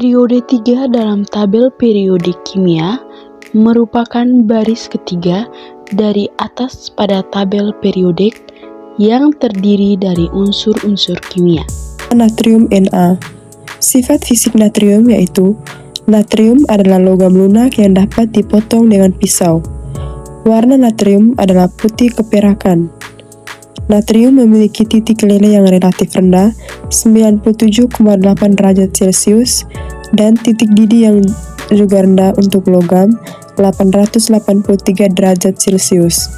Periode 3 dalam tabel periodik kimia merupakan baris ketiga dari atas pada tabel periodik yang terdiri dari unsur-unsur kimia. Natrium Na. Sifat fisik natrium yaitu natrium adalah logam lunak yang dapat dipotong dengan pisau. Warna natrium adalah putih keperakan. Natrium memiliki titik leleh yang relatif rendah, 97,8 derajat Celcius, dan titik didih yang juga rendah untuk logam, 883 derajat Celcius.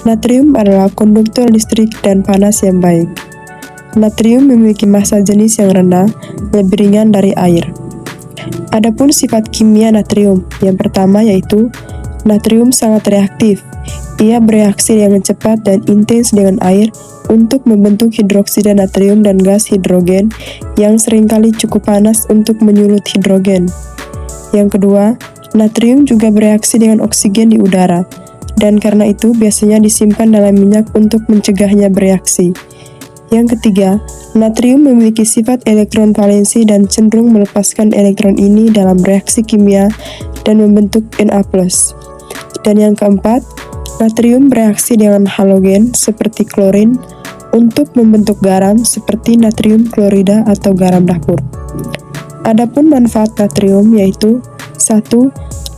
Natrium adalah konduktor listrik dan panas yang baik. Natrium memiliki massa jenis yang rendah, lebih ringan dari air. Adapun sifat kimia natrium, yang pertama yaitu natrium sangat reaktif. Ia bereaksi dengan cepat dan intens dengan air untuk membentuk hidroksida natrium dan gas hidrogen yang seringkali cukup panas untuk menyulut hidrogen. Yang kedua, natrium juga bereaksi dengan oksigen di udara, dan karena itu biasanya disimpan dalam minyak untuk mencegahnya bereaksi. Yang ketiga, natrium memiliki sifat elektron valensi dan cenderung melepaskan elektron ini dalam reaksi kimia dan membentuk Na+. Dan yang keempat, natrium bereaksi dengan halogen seperti klorin untuk membentuk garam seperti natrium klorida atau garam dapur. Adapun manfaat natrium yaitu 1.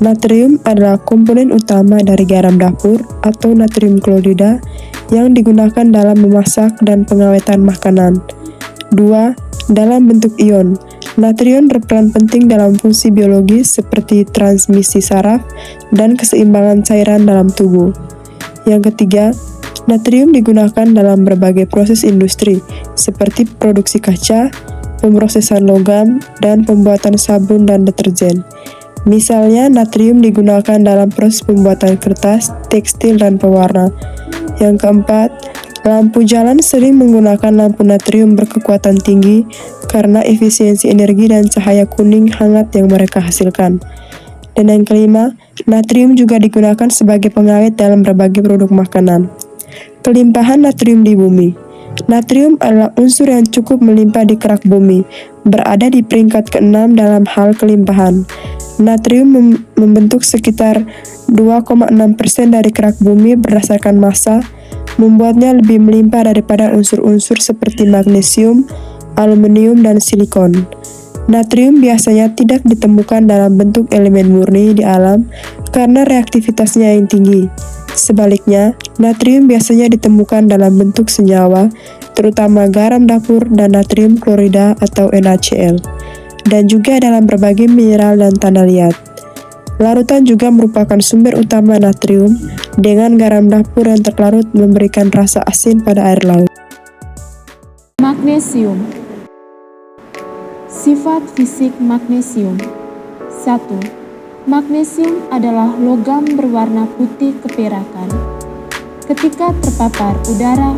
Natrium adalah komponen utama dari garam dapur atau natrium klorida yang digunakan dalam memasak dan pengawetan makanan. 2. Dalam bentuk ion, natrium berperan penting dalam fungsi biologis seperti transmisi saraf dan keseimbangan cairan dalam tubuh. Yang ketiga, natrium digunakan dalam berbagai proses industri seperti produksi kaca, pemrosesan logam, dan pembuatan sabun dan deterjen. Misalnya, natrium digunakan dalam proses pembuatan kertas, tekstil, dan pewarna. Yang keempat, lampu jalan sering menggunakan lampu natrium berkekuatan tinggi karena efisiensi energi dan cahaya kuning hangat yang mereka hasilkan. Dan yang kelima, natrium juga digunakan sebagai pengawet dalam berbagai produk makanan. Kelimpahan natrium di bumi. Natrium adalah unsur yang cukup melimpah di kerak bumi, berada di peringkat ke-6 dalam hal kelimpahan. Natrium membentuk sekitar 2,6% dari kerak bumi berdasarkan massa, membuatnya lebih melimpah daripada unsur-unsur seperti magnesium, aluminium, dan silikon. Natrium biasanya tidak ditemukan dalam bentuk elemen murni di alam karena reaktivitasnya yang tinggi. Sebaliknya, natrium biasanya ditemukan dalam bentuk senyawa, terutama garam dapur dan natrium klorida atau NaCl, dan juga dalam berbagai mineral dan tanah liat. Larutan juga merupakan sumber utama natrium, dengan garam dapur yang terlarut memberikan rasa asin pada air laut. Magnesium. Sifat fisik magnesium. 1. Magnesium adalah logam berwarna putih keperakan. Ketika terpapar udara,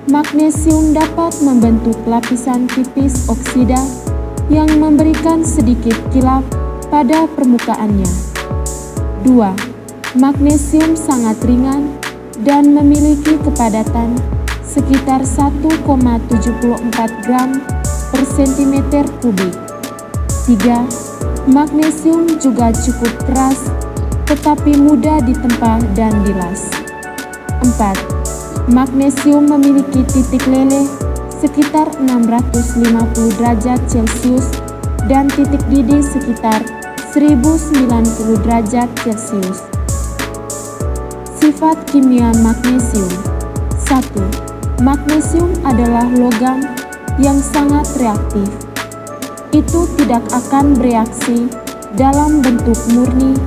magnesium dapat membentuk lapisan tipis oksida yang memberikan sedikit kilap pada permukaannya. 2. Magnesium sangat ringan dan memiliki kepadatan sekitar 1,74 gram per cm kubik. 3. Magnesium juga cukup keras tetapi mudah ditempa dan dilas. 4. Magnesium memiliki titik leleh sekitar 650 derajat Celcius dan titik didih sekitar 1090 derajat Celcius. Sifat kimia magnesium. 1. Magnesium adalah logam yang sangat reaktif. Itu tidak akan bereaksi dalam bentuk murni,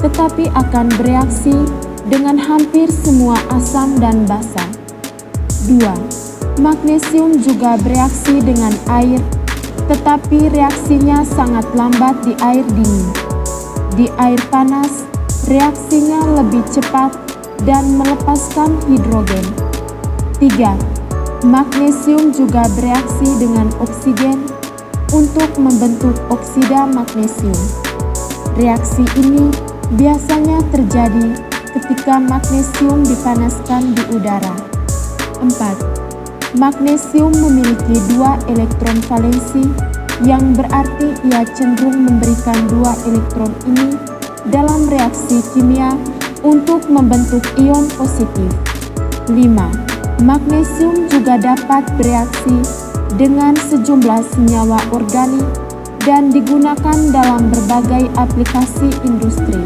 tetapi akan bereaksi dengan hampir semua asam dan basa. 2. Magnesium juga bereaksi dengan air, tetapi reaksinya sangat lambat di air dingin. Di air panas, reaksinya lebih cepat dan melepaskan hidrogen. 3. Magnesium juga bereaksi dengan oksigen untuk membentuk oksida magnesium. Reaksi ini biasanya terjadi ketika magnesium dipanaskan di udara. 4. Magnesium memiliki 2 elektron valensi yang berarti ia cenderung memberikan dua elektron ini dalam reaksi kimia untuk membentuk ion positif. 5. Magnesium juga dapat bereaksi dengan sejumlah senyawa organik dan digunakan dalam berbagai aplikasi industri.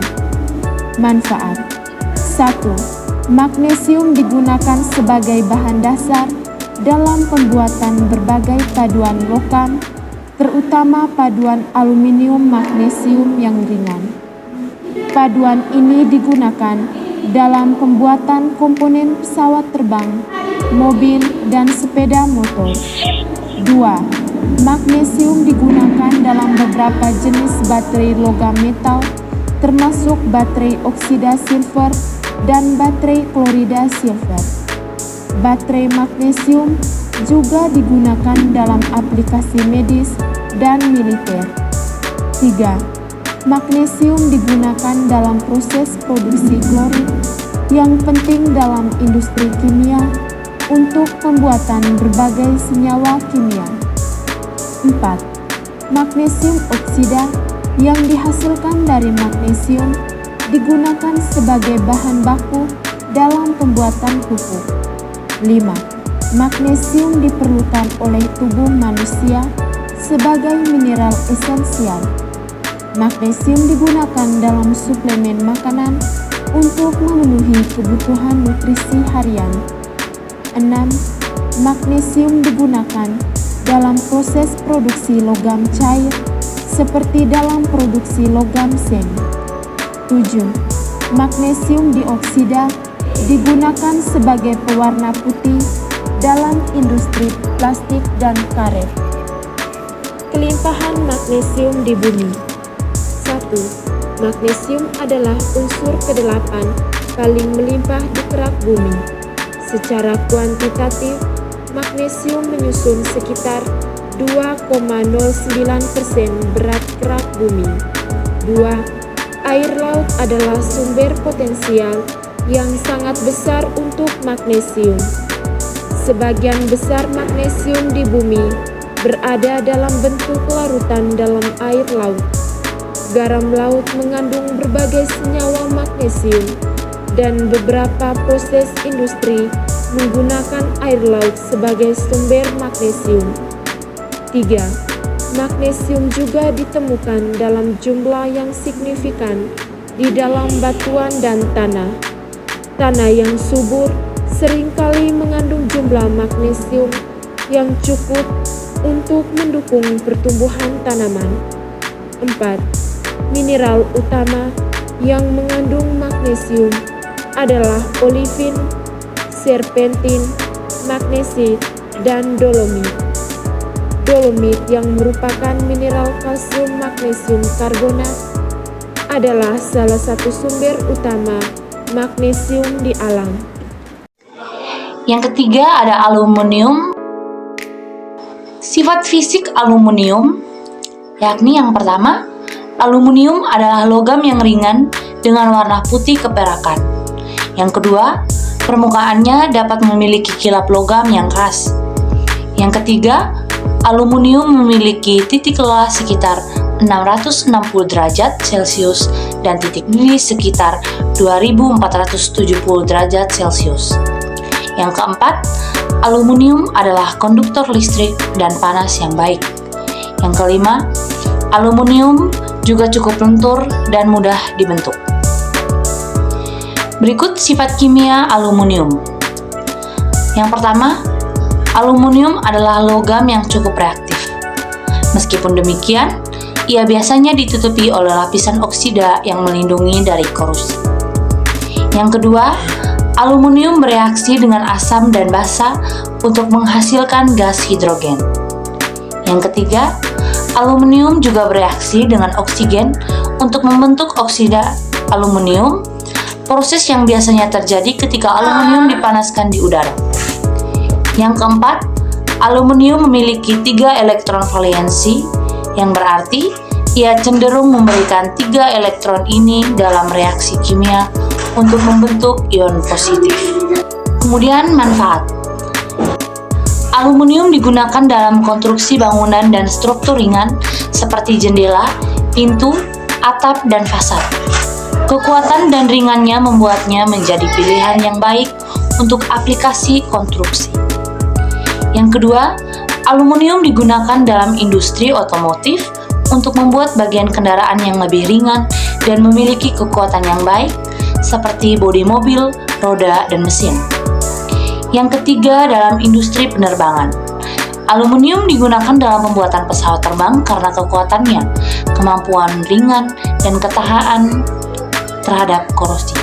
Manfaat 1. Magnesium digunakan sebagai bahan dasar dalam pembuatan berbagai paduan logam, terutama paduan aluminium magnesium yang ringan. Paduan ini digunakan dalam pembuatan komponen pesawat terbang, mobil, dan sepeda motor. 2. Magnesium digunakan dalam beberapa jenis baterai logam metal, termasuk baterai oksida silver dan baterai klorida silver. Baterai magnesium juga digunakan dalam aplikasi medis dan militer. 3. Magnesium digunakan dalam proses produksi klorin yang penting dalam industri kimia untuk pembuatan berbagai senyawa kimia. 4. Magnesium oksida yang dihasilkan dari magnesium digunakan sebagai bahan baku dalam pembuatan pupuk. 5. Magnesium diperlukan oleh tubuh manusia sebagai mineral esensial. Magnesium digunakan dalam suplemen makanan untuk memenuhi kebutuhan nutrisi harian. 6. Magnesium digunakan dalam proses produksi logam cair seperti dalam produksi logam semi. 7. Magnesium dioksida digunakan sebagai pewarna putih dalam industri plastik dan karet. Kelimpahan magnesium di bumi. 1. Magnesium adalah unsur ke-8 paling melimpah di kerak bumi. Secara kuantitatif, magnesium menyusun sekitar 2,09% berat kerak bumi. 2. Air laut adalah sumber potensial yang sangat besar untuk magnesium. Sebagian besar magnesium di bumi berada dalam bentuk larutan dalam air laut. Garam laut mengandung berbagai senyawa magnesium dan beberapa proses industri menggunakan air laut sebagai sumber magnesium. 3. Magnesium juga ditemukan dalam jumlah yang signifikan di dalam batuan dan tanah. Tanah yang subur seringkali mengandung jumlah magnesium yang cukup untuk mendukung pertumbuhan tanaman. 4. Mineral utama yang mengandung magnesium adalah olivin, serpentin, magnesit, dan dolomit. Dolomit yang merupakan mineral kalsium magnesium karbonat adalah salah satu sumber utama magnesium di alam. Yang ketiga ada aluminium. Sifat fisik aluminium, yakni yang pertama, aluminium adalah logam yang ringan dengan warna putih keperakan. Yang kedua, permukaannya dapat memiliki kilap logam yang keras. Yang ketiga, aluminium memiliki titik lelah sekitar 660 derajat Celcius dan titik didih sekitar 2470 derajat Celcius. Yang keempat, aluminium adalah konduktor listrik dan panas yang baik. Yang kelima, aluminium juga cukup lentur dan mudah dibentuk. Berikut sifat kimia aluminium. Yang pertama, aluminium adalah logam yang cukup reaktif. Meskipun demikian, ia biasanya ditutupi oleh lapisan oksida yang melindungi dari korupsi. Yang kedua, aluminium bereaksi dengan asam dan basa untuk menghasilkan gas hidrogen. Yang ketiga, aluminium juga bereaksi dengan oksigen untuk membentuk oksida aluminium, proses yang biasanya terjadi ketika aluminium dipanaskan di udara. Yang keempat, aluminium memiliki 3 elektron valensi, yang berarti ia cenderung memberikan 3 elektron ini dalam reaksi kimia untuk membentuk ion positif. Kemudian manfaat. Aluminium digunakan dalam konstruksi bangunan dan struktur ringan seperti jendela, pintu, atap, dan fasad. Kekuatan dan ringannya membuatnya menjadi pilihan yang baik untuk aplikasi konstruksi. Yang kedua, aluminium digunakan dalam industri otomotif untuk membuat bagian kendaraan yang lebih ringan dan memiliki kekuatan yang baik, seperti bodi mobil, roda, dan mesin. Yang ketiga, dalam industri penerbangan. Aluminium digunakan dalam pembuatan pesawat terbang karena kekuatannya, kemampuan ringan, dan ketahanan terhadap korosi.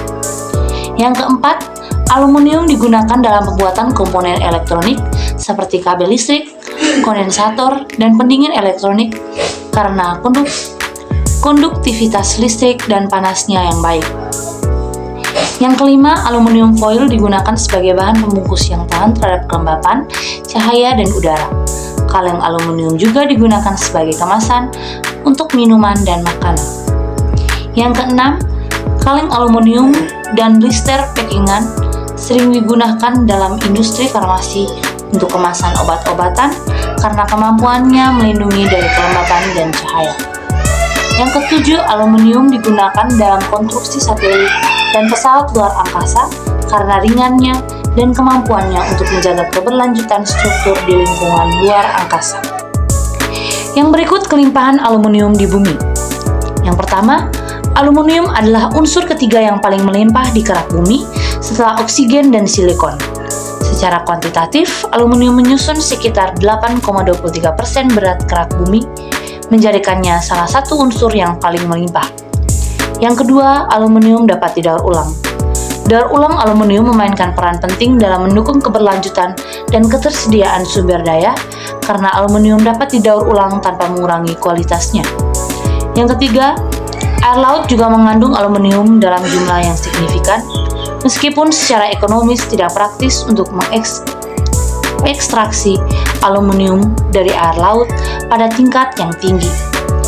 Yang keempat, aluminium digunakan dalam pembuatan komponen elektronik seperti kabel listrik, kondensator, dan pendingin elektronik karena konduktivitas listrik dan panasnya yang baik. Yang kelima, aluminium foil digunakan sebagai bahan pembungkus yang tahan terhadap kelembapan, cahaya, dan udara. Kaleng aluminium juga digunakan sebagai kemasan untuk minuman dan makanan. Yang keenam, kaleng aluminium dan blister packingan sering digunakan dalam industri farmasi untuk kemasan obat-obatan karena kemampuannya melindungi dari kelembapan dan cahaya. Yang ketujuh, aluminium digunakan dalam konstruksi satelit dan pesawat luar angkasa karena ringannya dan kemampuannya untuk menjaga keberlanjutan struktur di lingkungan luar angkasa. Yang berikut kelimpahan aluminium di bumi. Yang pertama, aluminium adalah unsur ketiga yang paling melimpah di kerak bumi setelah oksigen dan silikon. Secara kuantitatif, aluminium menyusun sekitar 8,23% berat kerak bumi, menjadikannya salah satu unsur yang paling melimpah. Yang kedua, aluminium dapat didaur ulang. Daur ulang aluminium memainkan peran penting dalam mendukung keberlanjutan dan ketersediaan sumber daya karena aluminium dapat didaur ulang tanpa mengurangi kualitasnya. Yang ketiga, air laut juga mengandung aluminium dalam jumlah yang signifikan, meskipun secara ekonomis tidak praktis untuk mengekstraksi aluminium dari air laut pada tingkat yang tinggi.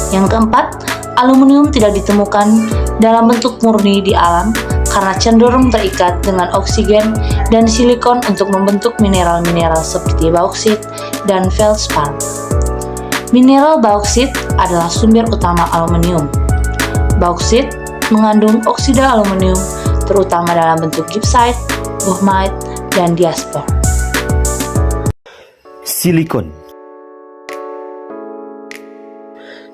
Yang keempat, aluminium tidak ditemukan dalam bentuk murni di alam karena cenderung terikat dengan oksigen dan silikon untuk membentuk mineral-mineral seperti bauksit dan feldspar. Mineral bauksit adalah sumber utama aluminium. Bauksit mengandung oksida aluminium terutama dalam bentuk gipsite, bohmite, dan diaspor. Silikon.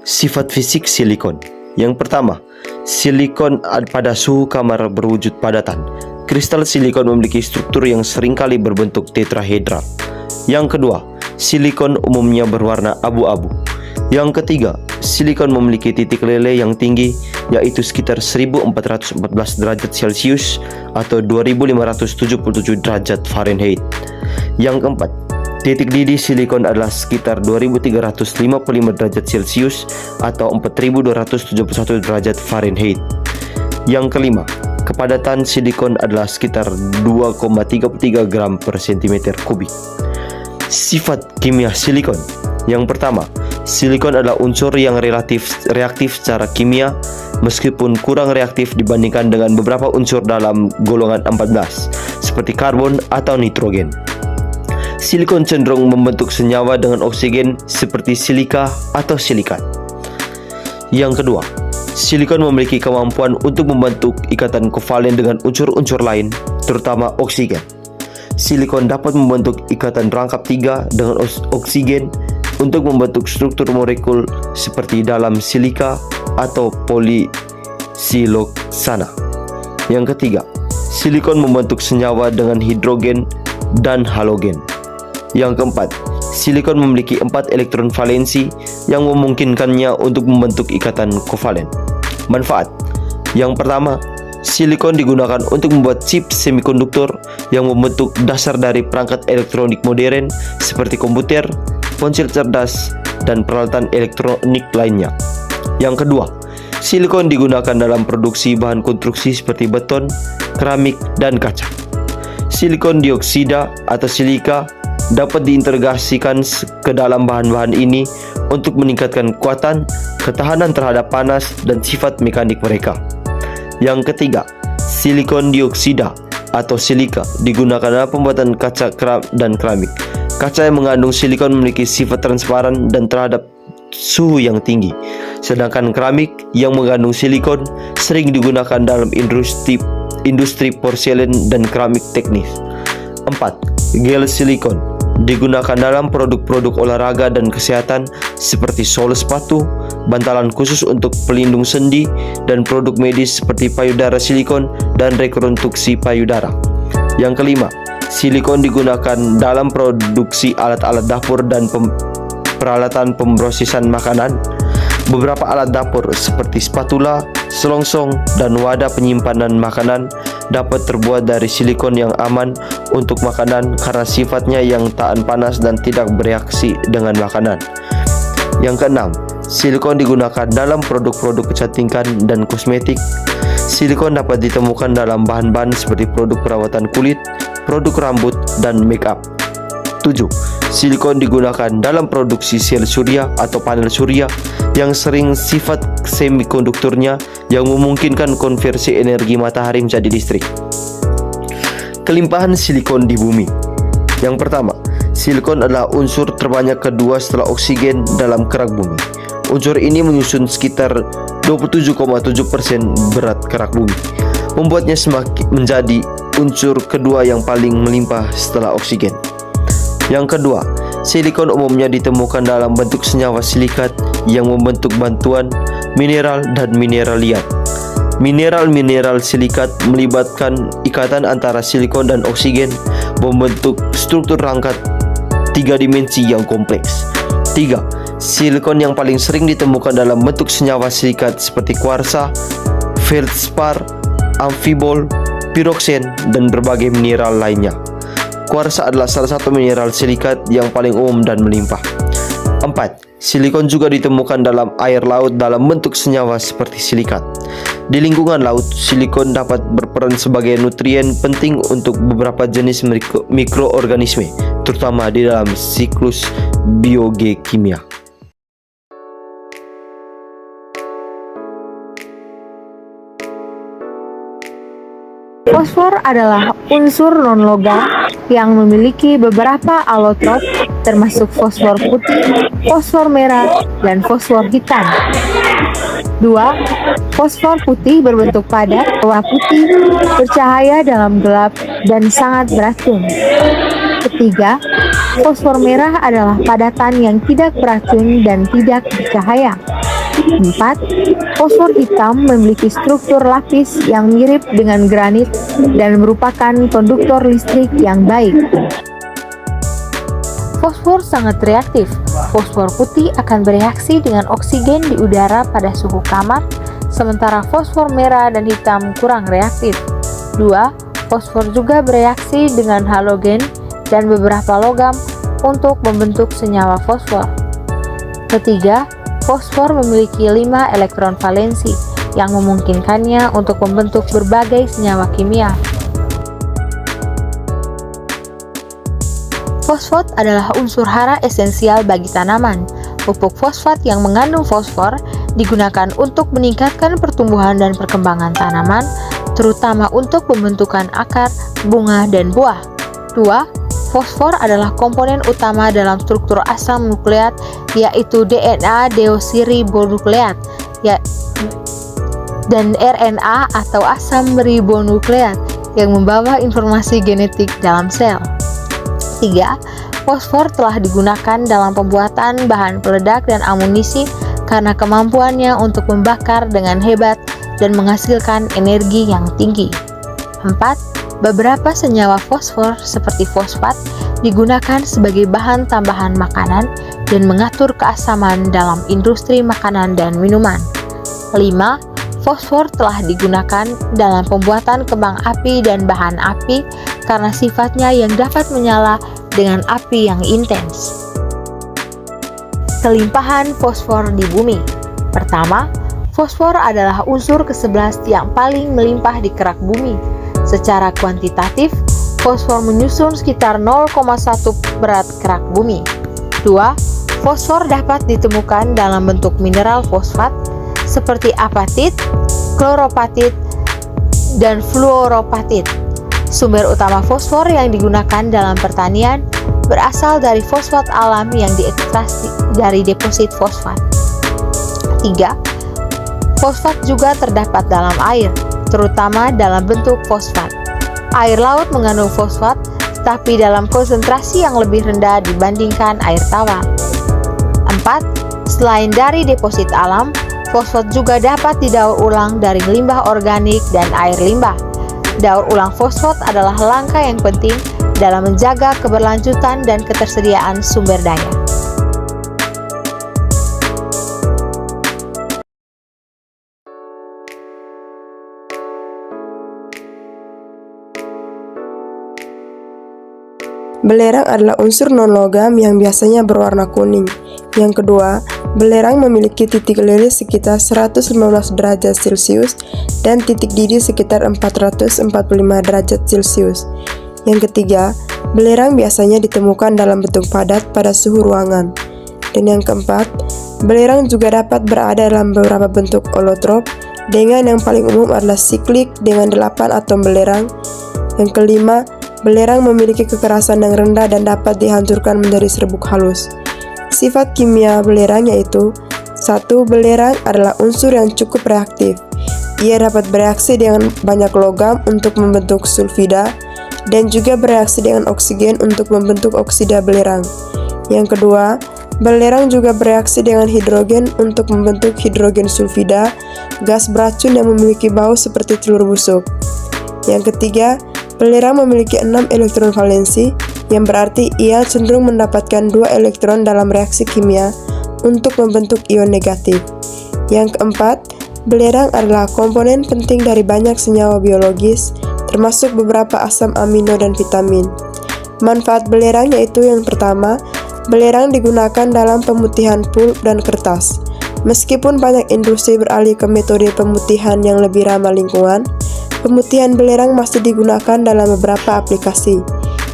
Sifat fisik silikon. Yang pertama, silikon pada suhu kamar berwujud padatan. Kristal silikon memiliki struktur yang seringkali berbentuk tetrahedral. Yang kedua, silikon umumnya berwarna abu-abu. Yang ketiga, silikon memiliki titik lele yang tinggi, yaitu sekitar 1414 derajat Celcius atau 2577 derajat Fahrenheit. Yang keempat, titik didih silikon adalah sekitar 2355 derajat Celcius atau 4271 derajat Fahrenheit. Yang kelima, kepadatan silikon adalah sekitar 2,33 gram per cm kubik. Sifat kimia silikon. Yang pertama, silikon adalah unsur yang relatif reaktif secara kimia, meskipun kurang reaktif dibandingkan dengan beberapa unsur dalam golongan 14, seperti karbon atau nitrogen. Silikon cenderung membentuk senyawa dengan oksigen seperti silika atau silikat. Yang kedua, silikon memiliki kemampuan untuk membentuk ikatan kovalen dengan unsur-unsur lain, terutama oksigen. Silikon dapat membentuk ikatan rangkap 3 dengan oksigen untuk membentuk struktur molekul seperti dalam silika atau polisiloksana. Yang ketiga, silikon membentuk senyawa dengan hidrogen dan halogen. Yang keempat, silikon memiliki 4 elektron valensi yang memungkinkannya untuk membentuk ikatan kovalen. Manfaat. Yang pertama, silikon digunakan untuk membuat chip semikonduktor yang membentuk dasar dari perangkat elektronik modern seperti komputer, ponsel cerdas, dan peralatan elektronik lainnya. Yang kedua, silikon digunakan dalam produksi bahan konstruksi seperti beton, keramik, dan kaca. Silikon dioksida atau silika dapat diintegrasikan ke dalam bahan-bahan ini untuk meningkatkan kekuatan, ketahanan terhadap panas, dan sifat mekanik mereka. Yang ketiga, silikon dioksida atau silika digunakan dalam pembuatan kaca dan keramik. Kaca yang mengandung silikon memiliki sifat transparan dan terhadap suhu yang tinggi, sedangkan keramik yang mengandung silikon sering digunakan dalam industri porselen dan keramik teknis. 4. Gel silikon digunakan dalam produk-produk olahraga dan kesehatan seperti sol sepatu, bantalan khusus untuk pelindung sendi, dan produk medis seperti payudara silikon dan rekonstruksi payudara. Yang kelima, silikon digunakan dalam produksi alat-alat dapur dan peralatan pemrosesan makanan. Beberapa alat dapur seperti spatula, selongsong, dan wadah penyimpanan makanan dapat terbuat dari silikon yang aman untuk makanan karena sifatnya yang tahan panas dan tidak bereaksi dengan makanan. Yang keenam, silikon digunakan dalam produk-produk kecantikan dan kosmetik. Silikon dapat ditemukan dalam bahan-bahan seperti produk perawatan kulit, produk rambut, dan make up. 7. Silikon digunakan dalam produksi sel surya atau panel surya yang sering sifat semikonduktornya yang memungkinkan konversi energi matahari menjadi listrik. Kelimpahan silikon di bumi. Yang pertama, silikon adalah unsur terbanyak kedua setelah oksigen dalam kerak bumi. Unsur ini menyusun sekitar 27,7% berat kerak bumi, membuatnya semakin menjadi unsur kedua yang paling melimpah setelah oksigen. Yang kedua, silikon umumnya ditemukan dalam bentuk senyawa silikat yang membentuk bantuan mineral dan mineral liat. Mineral-mineral silikat melibatkan ikatan antara silikon dan oksigen, membentuk struktur rangka 3 dimensi yang kompleks. 3. Silikon yang paling sering ditemukan dalam bentuk senyawa silikat seperti kuarsa, feldspar, amfibol, piroksen, dan berbagai mineral lainnya. Kuarsa adalah salah satu mineral silikat yang paling umum dan melimpah. 4. Silikon juga ditemukan dalam air laut dalam bentuk senyawa seperti silikat. Di lingkungan laut, silikon dapat berperan sebagai nutrien penting untuk beberapa jenis mikroorganisme, terutama di dalam siklus biogeokimia. Fosfor adalah unsur non-logam yang memiliki beberapa alotrop termasuk fosfor putih, fosfor merah, dan fosfor hitam. 2. Fosfor putih berbentuk padat, warna putih, bercahaya dalam gelap, dan sangat beracun. 3. Fosfor merah adalah padatan yang tidak beracun dan tidak bercahaya. 4. Fosfor hitam memiliki struktur lapis yang mirip dengan granit dan merupakan konduktor listrik yang baik. Fosfor sangat reaktif. Fosfor putih akan bereaksi dengan oksigen di udara pada suhu kamar, sementara fosfor merah dan hitam kurang reaktif. 2. Fosfor juga bereaksi dengan halogen dan beberapa logam untuk membentuk senyawa fosfor. 3. Fosfor memiliki 5 elektron valensi yang memungkinkannya untuk membentuk berbagai senyawa kimia. Fosfat adalah unsur hara esensial bagi tanaman. Pupuk fosfat yang mengandung fosfor digunakan untuk meningkatkan pertumbuhan dan perkembangan tanaman, terutama untuk pembentukan akar, bunga, dan buah. 2. Fosfor adalah komponen utama dalam struktur asam nukleat, yaitu DNA deoksiribonukleat dan RNA atau asam ribonukleat yang membawa informasi genetik dalam sel. 3. Fosfor telah digunakan dalam pembuatan bahan peledak dan amunisi karena kemampuannya untuk membakar dengan hebat dan menghasilkan energi yang tinggi. 4. Beberapa senyawa fosfor seperti fosfat digunakan sebagai bahan tambahan makanan dan mengatur keasaman dalam industri makanan dan minuman. 5. Fosfor telah digunakan dalam pembuatan kembang api dan bahan api karena sifatnya yang dapat menyala dengan api yang intens. Kelimpahan fosfor di bumi. Pertama, fosfor adalah unsur ke-11 yang paling melimpah di kerak bumi. Secara kuantitatif, fosfor menyusun sekitar 0,1 berat kerak bumi. 2. Fosfor dapat ditemukan dalam bentuk mineral fosfat seperti apatit, kloropatit, dan fluoropatit. Sumber utama fosfor yang digunakan dalam pertanian berasal dari fosfat alam yang diekstraksi dari deposit fosfat. 3. Fosfat juga terdapat dalam air, terutama dalam bentuk fosfat. Air laut mengandung fosfat, tapi dalam konsentrasi yang lebih rendah dibandingkan air tawar. 4. Selain dari deposit alam, fosfat juga dapat didaur ulang dari limbah organik dan air limbah. Daur ulang fosfat adalah langkah yang penting dalam menjaga keberlanjutan dan ketersediaan sumber daya. Belerang adalah unsur non-logam yang biasanya berwarna kuning. Yang kedua, belerang memiliki titik leleh sekitar 115 derajat Celcius dan titik didih sekitar 445 derajat Celcius. Yang ketiga, belerang biasanya ditemukan dalam bentuk padat pada suhu ruangan. Dan yang keempat, belerang juga dapat berada dalam beberapa bentuk holotrop, dengan yang paling umum adalah siklik dengan 8 atom belerang. Yang kelima, belerang memiliki kekerasan yang rendah dan dapat dihancurkan menjadi serbuk halus. Sifat kimia belerang yaitu 1. Belerang adalah unsur yang cukup reaktif. Ia dapat bereaksi dengan banyak logam untuk membentuk sulfida dan juga bereaksi dengan oksigen untuk membentuk oksida belerang. Yang kedua, belerang juga bereaksi dengan hidrogen untuk membentuk hidrogen sulfida, gas beracun yang memiliki bau seperti telur busuk. Yang ketiga, belerang memiliki 6 elektron valensi, yang berarti ia cenderung mendapatkan 2 elektron dalam reaksi kimia untuk membentuk ion negatif. Yang keempat, belerang adalah komponen penting dari banyak senyawa biologis, termasuk beberapa asam amino dan vitamin. Manfaat belerang yaitu yang pertama, belerang digunakan dalam pemutihan pulp dan kertas. Meskipun banyak industri beralih ke metode pemutihan yang lebih ramah lingkungan, pemutihan belerang masih digunakan dalam beberapa aplikasi.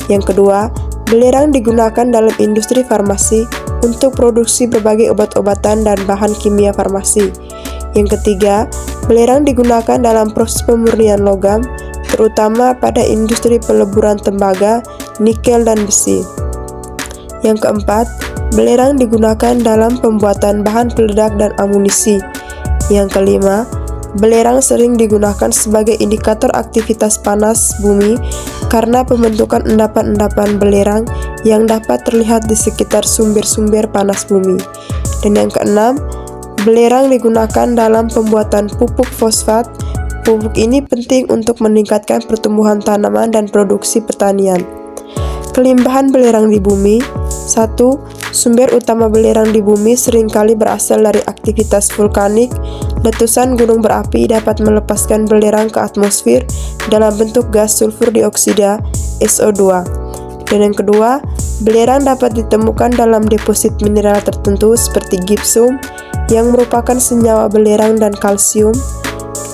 Yang kedua, belerang digunakan dalam industri farmasi untuk produksi berbagai obat-obatan dan bahan kimia farmasi. Yang ketiga, belerang digunakan dalam proses pemurnian logam, terutama pada industri peleburan tembaga, nikel, dan besi. Yang keempat, belerang digunakan dalam pembuatan bahan peledak dan amunisi. Yang kelima, belerang sering digunakan sebagai indikator aktivitas panas bumi karena pembentukan endapan-endapan belerang yang dapat terlihat di sekitar sumber-sumber panas bumi. Dan yang keenam, belerang digunakan dalam pembuatan pupuk fosfat. Pupuk ini penting untuk meningkatkan pertumbuhan tanaman dan produksi pertanian. Kelimpahan belerang di bumi. 1. Sumber utama belerang di bumi seringkali berasal dari aktivitas vulkanik. Letusan gunung berapi dapat melepaskan belerang ke atmosfer dalam bentuk gas sulfur dioksida SO2. Dan yang kedua, belerang dapat ditemukan dalam deposit mineral tertentu seperti gipsum yang merupakan senyawa belerang dan kalsium.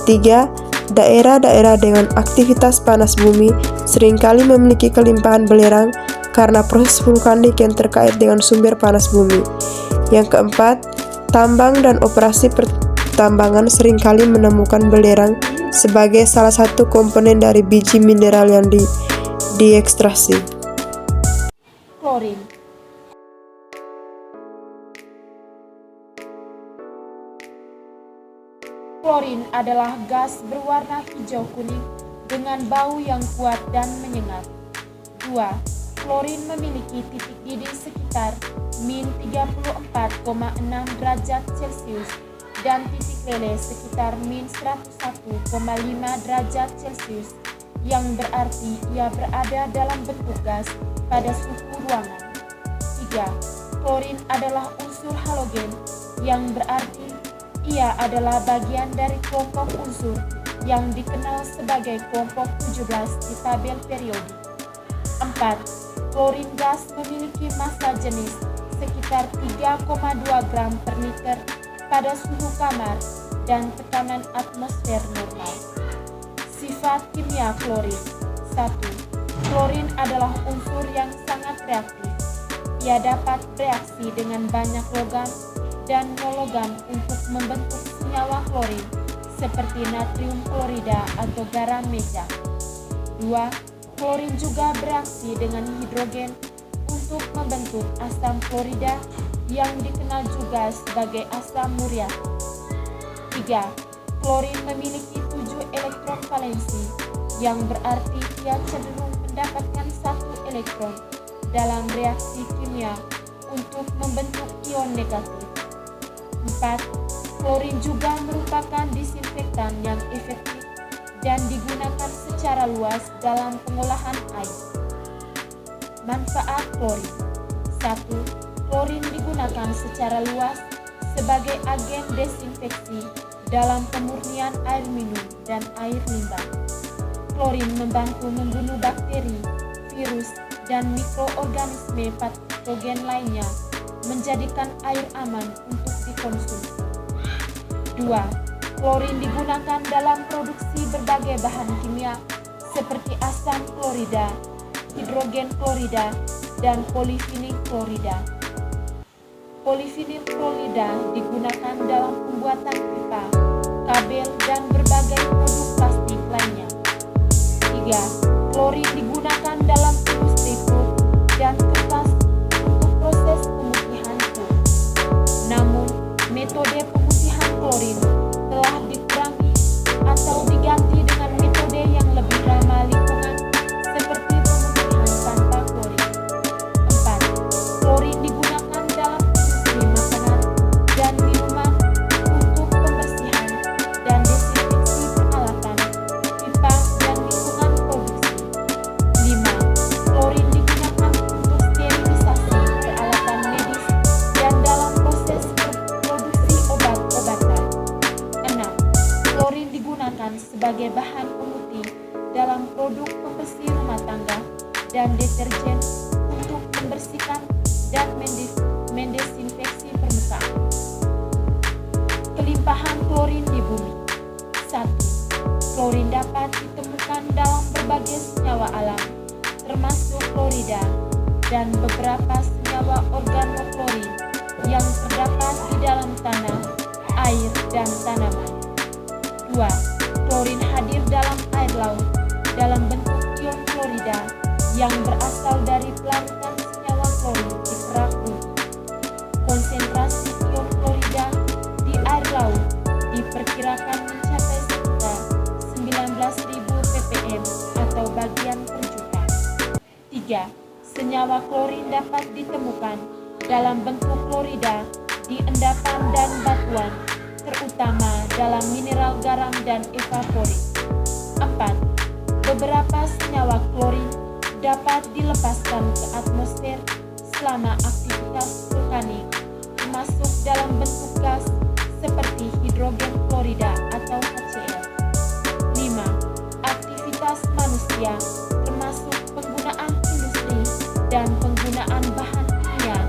3. Daerah-daerah dengan aktivitas panas bumi seringkali memiliki kelimpahan belerang karena proses vulkanik yang terkait dengan sumber panas bumi. Yang keempat, tambang dan operasi pertambangan seringkali menemukan belerang sebagai salah satu komponen dari biji mineral yang diekstraksi. Klorin. Klorin adalah gas berwarna hijau kuning dengan bau yang kuat dan menyengat. 2. Klorin memiliki titik didih sekitar min 34,6 derajat Celcius dan titik leleh sekitar min 101,5 derajat Celcius, yang berarti ia berada dalam bentuk gas pada suhu ruangan. 3. Klorin adalah unsur halogen, yang berarti ia adalah bagian dari kelompok unsur yang dikenal sebagai kelompok 17 di tabel periodik. 4. Klorin gas memiliki massa jenis sekitar 3,2 gram per liter pada suhu kamar dan tekanan atmosfer normal. Sifat kimia klorin. 1. Klorin adalah unsur yang sangat reaktif. Ia dapat bereaksi dengan banyak logam dan non-logam untuk membentuk senyawa klorin seperti natrium klorida atau garam meja. 2. Klorin juga bereaksi dengan hidrogen untuk membentuk asam klorida yang dikenal juga sebagai asam muriatik. 3. Klorin memiliki 7 elektron valensi, yang berarti ia cenderung mendapatkan 1 elektron dalam reaksi kimia untuk membentuk ion negatif. 4. Klorin juga merupakan disinfektan yang efektif dan digunakan secara luas dalam pengolahan air. Manfaat klorin. 1. Klorin digunakan secara luas sebagai agen desinfeksi dalam pemurnian air minum dan air limbah. Klorin membantu membunuh bakteri, virus, dan mikroorganisme patogen lainnya, menjadikan air aman untuk dikonsumsi. 2. Klorin digunakan dalam produksi berbagai bahan kimia seperti asam klorida, hidrogen klorida, dan polivinil klorida. Polivinil klorida digunakan dalam pembuatan pipa, kabel, dan berbagai produk plastik lainnya. 3. Klorin digunakan dalam industri pulp dan kertas untuk proses pemutihan pulp. Namun, metode pemutihan klorin telah dikurangi atau diganti dengan metode yang lebih ramah lingkungan seperti pemutihan tanpa klorin. 4. Klorin digunakan dalam industri makanan dan minuman untuk pembersihan dan desinfeksi peralatan, pipa, dan lingkungan produksi. 5. Klorin digunakan untuk sterilisasi peralatan medis dan dalam proses produksi obat-obatan. 6. Klorin digunakan sebagai bahan pemutih dalam produk pembersih rumah tangga dan deterjen untuk membersihkan dan mendesinfeksi permukaan. Kelimpahan klorin di bumi. 1. Klorin dapat ditemukan dalam berbagai senyawa alam, termasuk klorida dan beberapa senyawa organoklorin yang terdapat di dalam tanah, air, dan tanaman. 2. Klorin hadir dalam air laut dalam bentuk ion klorida yang berasal dari pelarutan senyawa klorin di kerak bumi. Konsentrasi ion klorida di air laut diperkirakan mencapai sekitar 19.000 ppm atau bagian per juta. 3. Senyawa klorin dapat ditemukan dalam bentuk klorida di endapan dan batuan, terutama dalam mineral garam dan evaporit. 4. Beberapa senyawa klorin dapat dilepaskan ke atmosfer selama aktivitas vulkanik, termasuk dalam bentuk gas seperti hidrogen klorida atau HCl. 5. Aktivitas manusia, termasuk penggunaan industri dan penggunaan bahan kimia,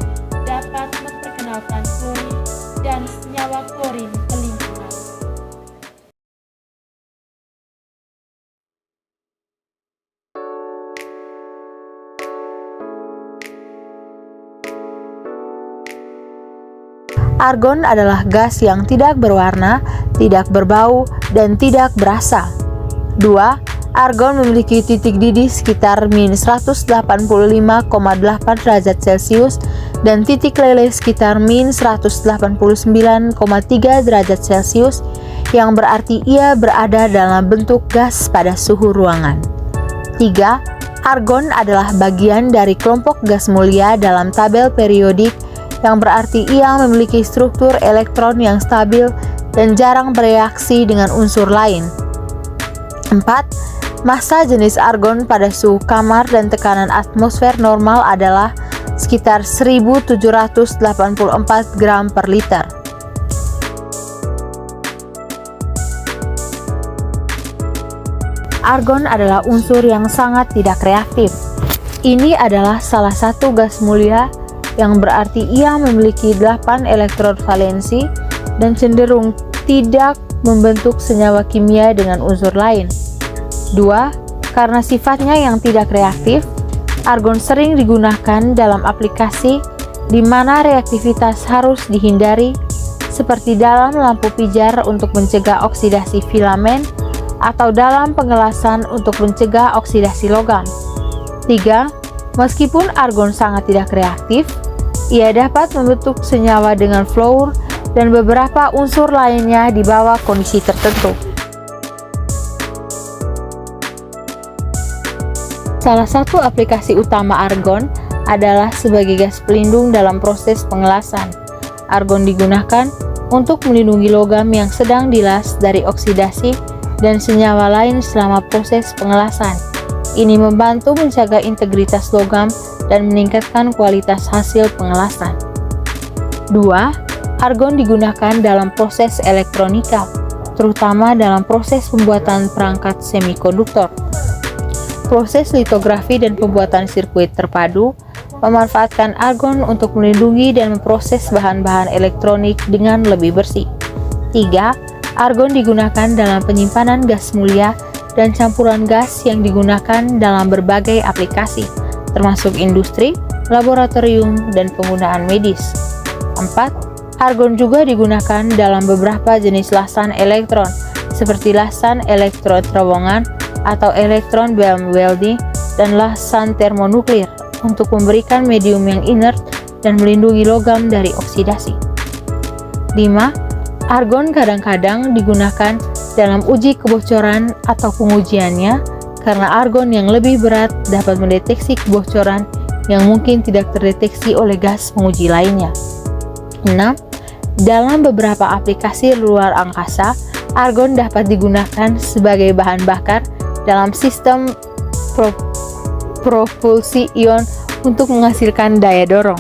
dapat memperkenalkan klorin dan senyawa klorin ke lingkungan. Argon adalah gas yang tidak berwarna, tidak berbau, dan tidak berasa. 2. Argon memiliki titik didih sekitar min 185,8 derajat Celcius dan titik leleh sekitar min 189,3 derajat Celcius, yang berarti ia berada dalam bentuk gas pada suhu ruangan. 3. Argon adalah bagian dari kelompok gas mulia dalam tabel periodik, yang berarti ia memiliki struktur elektron yang stabil dan jarang bereaksi dengan unsur lain. 4. Massa jenis argon pada suhu kamar dan tekanan atmosfer normal adalah sekitar 1784 gram per liter. Argon adalah unsur yang sangat tidak reaktif. Ini adalah salah satu gas mulia, yang berarti ia memiliki 8 elektron valensi dan cenderung tidak membentuk senyawa kimia dengan unsur lain. 2. Karena sifatnya yang tidak reaktif, argon sering digunakan dalam aplikasi di mana reaktivitas harus dihindari, seperti dalam lampu pijar untuk mencegah oksidasi filamen atau dalam pengelasan untuk mencegah oksidasi logam. 3. Meskipun argon sangat tidak reaktif, ia dapat membentuk senyawa dengan fluor dan beberapa unsur lainnya di bawah kondisi tertentu. Salah satu aplikasi utama argon adalah sebagai gas pelindung dalam proses pengelasan. Argon digunakan untuk melindungi logam yang sedang dilas dari oksidasi dan senyawa lain selama proses pengelasan. Ini membantu menjaga integritas logam dan meningkatkan kualitas hasil pengelasan. 2. Argon digunakan dalam proses elektronika, terutama dalam proses pembuatan perangkat semikonduktor. Proses litografi dan pembuatan sirkuit terpadu memanfaatkan argon untuk melindungi dan memproses bahan-bahan elektronik dengan lebih bersih. 3. Argon digunakan dalam penyimpanan gas mulia dan campuran gas yang digunakan dalam berbagai aplikasi, termasuk industri, laboratorium, dan penggunaan medis. 4. Argon juga digunakan dalam beberapa jenis lasan elektron, seperti lasan elektron terowongan atau elektron beam welding dan lasan termonuklir untuk memberikan medium yang inert dan melindungi logam dari oksidasi. 5. Argon kadang-kadang digunakan dalam uji kebocoran atau pengujiannya karena argon yang lebih berat dapat mendeteksi kebocoran yang mungkin tidak terdeteksi oleh gas penguji lainnya. 6. Dalam beberapa aplikasi luar angkasa, argon dapat digunakan sebagai bahan bakar dalam sistem propulsi ion untuk menghasilkan daya dorong.